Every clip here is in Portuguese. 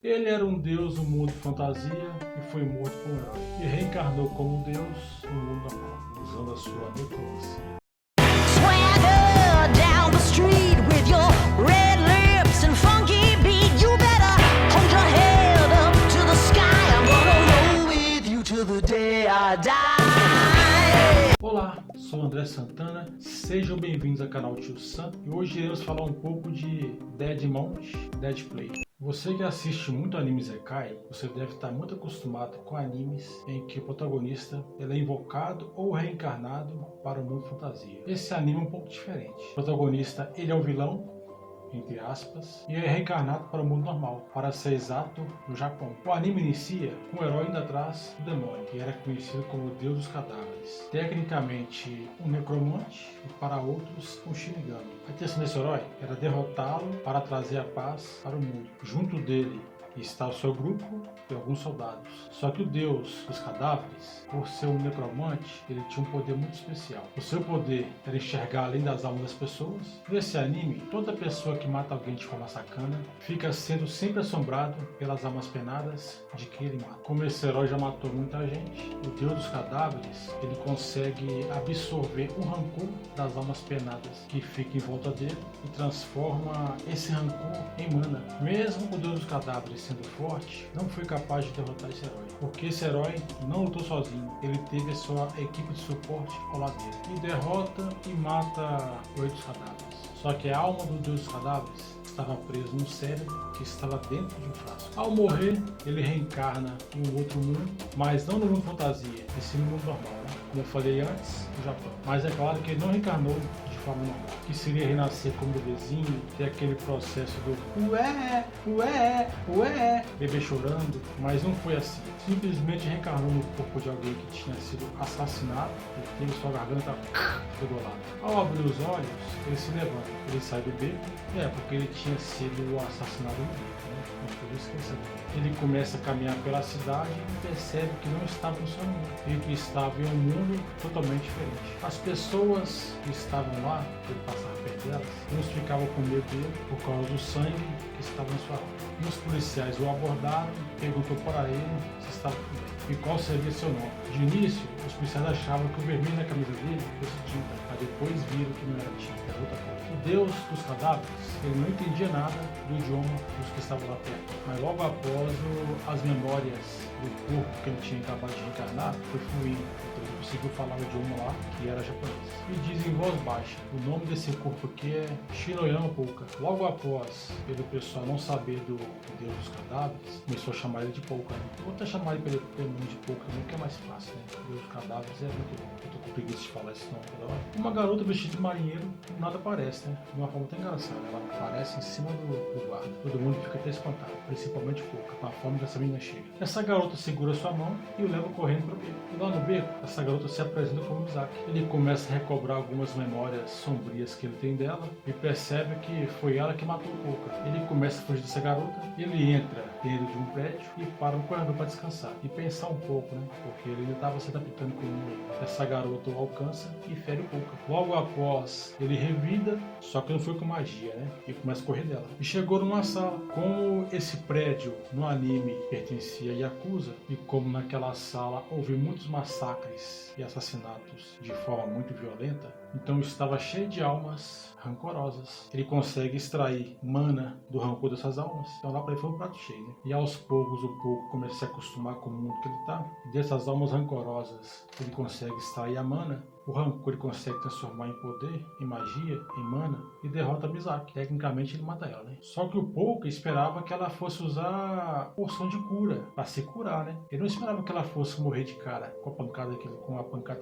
Ele era um deus do mundo de fantasia e foi morto por um herói. E reencarnou como deus no mundo normal, usando a sua necromancia. Swagger down the street with your red lips and funky beat. You better hold your head up to the sky. I'm gonna roll with you till the day I die. Olá, sou André Santana, sejam bem-vindos ao canal Tio Sam e hoje iremos falar um pouco de Dead Mount, Dead Play. Você que assiste muito anime Zekai, você deve estar muito acostumado com animes em que o protagonista ele é invocado ou reencarnado para o mundo fantasia. Esse anime é um pouco diferente. O protagonista ele é o vilão, entre aspas, e é reencarnado para o mundo normal, para ser exato, no Japão. O anime inicia com o herói indo atrás do demônio, que era conhecido como o Deus dos Cadáveres. Tecnicamente, um necromante e para outros, um Shinigami. A intenção desse herói era derrotá-lo para trazer a paz para o mundo. Junto dele está o seu grupo e alguns soldados. Só que o Deus dos Cadáveres, por ser um necromante, ele tinha um poder muito especial. O seu poder era enxergar além das almas das pessoas. Nesse anime, toda pessoa que mata alguém de forma sacana fica sendo sempre assombrado pelas almas penadas de quem ele mata. Como esse herói já matou muita gente, o Deus dos Cadáveres, ele consegue absorver o rancor das almas penadas que fica em volta dele e transforma esse rancor em mana. Mesmo o Deus dos Cadáveres sendo forte, não foi capaz de derrotar esse herói, porque esse herói não lutou sozinho, ele teve a sua equipe de suporte ao lado dele, e derrota e mata o Rei dos Cadáveres. Só que a alma do Deus dos Cadáveres estava preso num cérebro que estava dentro de um frasco. Ao morrer, ele reencarna em um outro mundo, mas não no mundo fantasia, esse mundo normal, né? Como eu falei antes, no Japão. Mas é claro que ele não reencarnou de forma normal, que seria renascer como bebezinho, ter aquele processo do ué, ué, ué, bebê chorando, mas não foi assim. Simplesmente reencarnou no corpo de alguém que tinha sido assassinado e teve sua garganta degolada. Ao abrir os olhos, ele se levanta, ele sai do beco, porque ele tinha sido assassinado no beco, né? Por isso que ele sabia. Ele começa a caminhar pela cidade e percebe que não estava no seu mundo, e que estava em um mundo totalmente diferente. As pessoas que estavam lá, que ele passava perto delas, uns ficavam com medo dele por causa do sangue que estava na sua alma. E os policiais o abordaram, perguntou para ele se estava tudo bem e qual seria seu nome. De início, os policiais achavam que o vermelho na camisa dele fosse tinta, mas depois viram que não era tinta, era outra coisa. O Deus dos Cadáveres, ele não entendia nada do idioma dos que estavam lá perto, mas logo após as memórias do corpo que ele tinha acabado de reencarnar foi fluindo, então ele conseguiu falar o idioma lá, que era japonês. E diz em voz baixa, o nome desse corpo aqui é Shinoyama Pouka. Logo após o pessoal não saber do Deus dos Cadáveres, começou a chamar ele de Pouka, né? Eu vou até chamar ele pelo nome de Pouka também, que é mais fácil, né? O Deus dos Cadáveres é muito bom. Eu tô com preguiça de falar esse nome toda hora. Uma garota vestida de marinheiro, nada parece, né? De uma forma tão engraçada, ela aparece em cima do guarda. Todo mundo fica até espantado, principalmente Pouka, com a forma que essa menina chega. Essa garota segura sua mão e o leva correndo para o beco. E lá no beco, essa garota se apresenta como Misaki. Ele começa a recobrar algumas memórias sombrias que ele tem dela e percebe que foi ela que matou o Pouka. Ele começa a fugir dessa garota, ele entra dentro de um prédio e para no corredor para descansar e pensar um pouco, né? Porque ele ainda estava se adaptando com o mundo. Essa garota o alcança e fere o Pouka. Logo após, ele revida, só que não foi com magia, né? E começa a correr dela. E chegou numa sala. Como esse prédio no anime pertencia a Yakuza, e como naquela sala houve muitos massacres e assassinatos de forma muito violenta, então estava cheio de almas rancorosas. Ele consegue extrair mana do rancor dessas almas. Então lá para ele foi um prato cheio, né? E aos poucos o Pouco começa a se acostumar com o mundo que ele está. Dessas almas rancorosas ele consegue extrair a mana. O rancor ele consegue transformar em poder, em magia, em mana e derrota a Misaki. Tecnicamente ele mata ela, né? Só que o Pouka esperava que ela fosse usar poção de cura para se curar, né? Ele não esperava que ela fosse morrer de cara com a pancada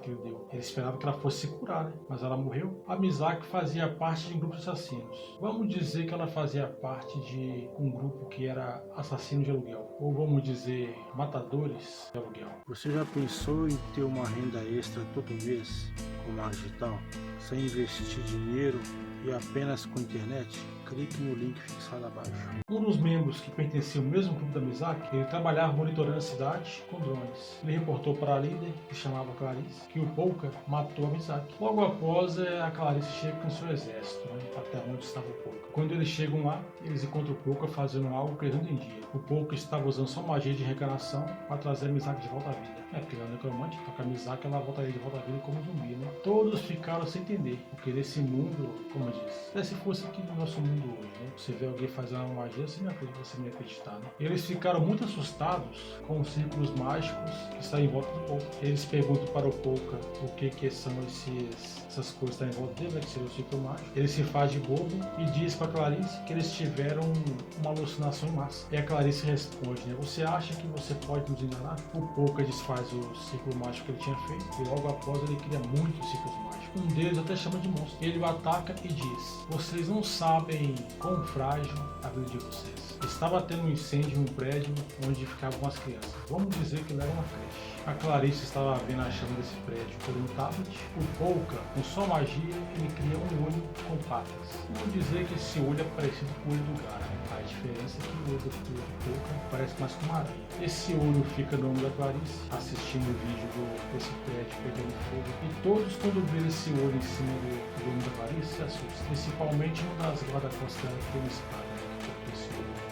que ele deu. Ele esperava que ela fosse se curar, né? Mas ela morreu. A Misaki fazia parte de um grupo de assassinos. Vamos dizer que ela fazia parte de um grupo que era assassino de aluguel. Ou vamos dizer, matadores de aluguel. Você já pensou em ter uma renda extra todo mês com marketing digital sem investir dinheiro e apenas com internet? Clique no link fixado abaixo. Um dos membros que pertencia ao mesmo clube da Mizaki, ele trabalhava monitorando a cidade com drones. Ele reportou para a líder, que se chamava Clarice, que o Polka matou a Mizaki. Logo após, a Clarice chega com seu exército, até onde estava o Polka. Quando eles chegam lá, eles encontram o Polka fazendo algo que eles não entendiam. O Polka estava usando só magia de reencarnação para trazer a Mizaki de volta à vida. Porque ele é um necromante, com a Mizaki ela voltaria de volta à vida como zumbi, Todos ficaram sem entender, porque nesse mundo, como eu disse, se fosse aqui no nosso mundo hoje, você vê alguém fazendo uma magia, você não ia acreditar, Eles ficaram muito assustados com os círculos mágicos que estão em volta do Polka. Eles perguntam para o Polka o que são essas coisas que estão em volta dele, que seria o círculo mágico. Ele se faz de bobo e diz para Clarice que eles tiveram uma alucinação em massa. E a Clarice responde, você acha que você pode nos enganar? O Polka desfaz o círculo mágico que ele tinha feito e logo após ele cria muitos círculos mágicos. Um deles até chama de monstro. Ele o ataca e diz, vocês não sabem quão frágil a vida de vocês. Estava tendo um incêndio em um prédio onde ficavam as crianças. Vamos dizer que ele era uma creche. A Clarice estava vendo a chama desse prédio por um tablet. O Polka, com sua magia, ele cria um olho com patas. Vamos dizer que esse olho é parecido com o olho do Gara. A diferença é que o olho do Polka parece mais com uma aranha. Esse olho fica no ombro da Clarice, assistindo o vídeo desse prédio pegando fogo. E todos, quando vêem esse olho em cima do ombro da Clarice, se assustam. Principalmente uma das guarda-costas dela que tem uma espada, que é esse olho.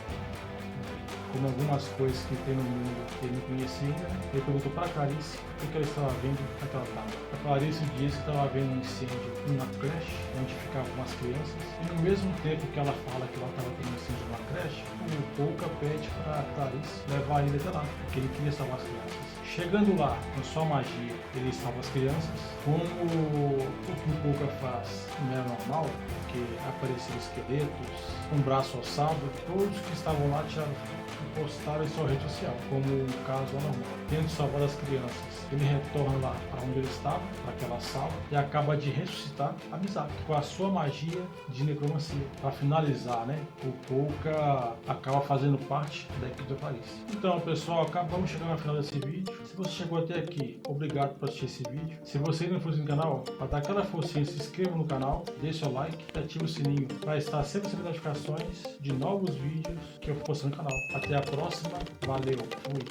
Como algumas coisas que tem no mundo que ele não conhecia, ele perguntou para a Clarice o que ela estava vendo naquela tábua. A Clarice disse que estava vendo um incêndio em uma creche, onde ficavam as crianças, e no mesmo tempo que ela fala que ela estava tendo um incêndio em uma creche, o Polka pede para a Clarice levar ele até lá, porque ele queria salvar as crianças. Chegando lá, com sua magia, ele salva as crianças. Como o que o Polka faz não era normal, porque apareciam esqueletos, um braço ossado, todos que estavam lá tiraram e postaram em sua rede social, como um caso anormal. Tendo salvado as crianças, ele retorna lá para onde ele estava, para aquela sala, e acaba de ressuscitar a Mizaki com a sua magia de necromancia. Para finalizar, o Polka acaba fazendo parte da equipe da Clarice. Então, pessoal, acabamos chegando ao final desse vídeo. Se você chegou até aqui, obrigado por assistir esse vídeo. Se você ainda não for inscrito no canal, para dar aquela forcinha, se inscreva no canal, deixe seu like e ative o sininho para estar sempre recebendo notificações de novos vídeos que eu for postando no canal. Até a próxima, valeu, fui!